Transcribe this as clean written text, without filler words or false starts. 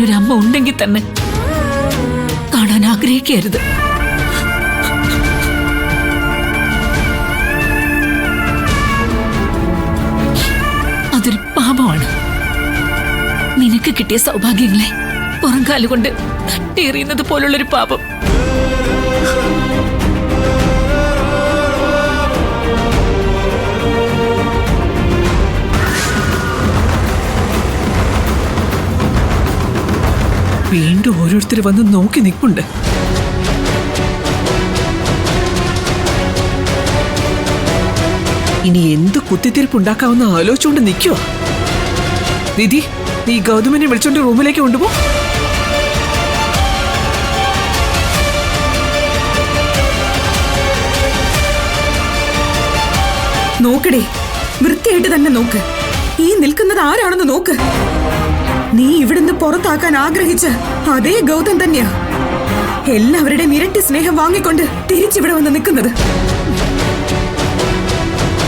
ഒരു അമ്മ ഉണ്ടെങ്കിൽ തന്നെ കാണാൻ ആഗ്രഹിക്കരുത്. അതൊരു പാപമാണ്. നിനക്ക് കിട്ടിയ സൗഭാഗ്യങ്ങളെ പുറംകാലുകൊണ്ട് തട്ടിയെറിയുന്നത് പോലുള്ളൊരു പാപം. വീണ്ടും ഓരോരുത്തർ വന്ന് നോക്കി നിൽപ്പുണ്ട്. ഇനി എന്ത് കുത്തിത്തിരിപ്പുണ്ടാക്കാവുന്ന ആലോചിച്ചുകൊണ്ട് നിൽക്കുവോ? നിധി, നീ ഗൗതമിനെ വിളിച്ചോണ്ട് റൂമിലേക്ക് കൊണ്ടുപോ. നോക്കടേ, വൃത്തിയായിട്ട് തന്നെ നോക്ക്. ഈ നിൽക്കുന്നത് ആരാണെന്ന് നോക്ക്. നീ ഇവിടുന്ന് പുറത്താക്കാൻ ആഗ്രഹിച്ച അതേ ഗൗതം തന്നെയാ എല്ലാവരുടെയും ഇരട്ടി സ്നേഹം വാങ്ങിക്കൊണ്ട് തിരിച്ചിവിടെ വന്ന് നിൽക്കുന്നത്.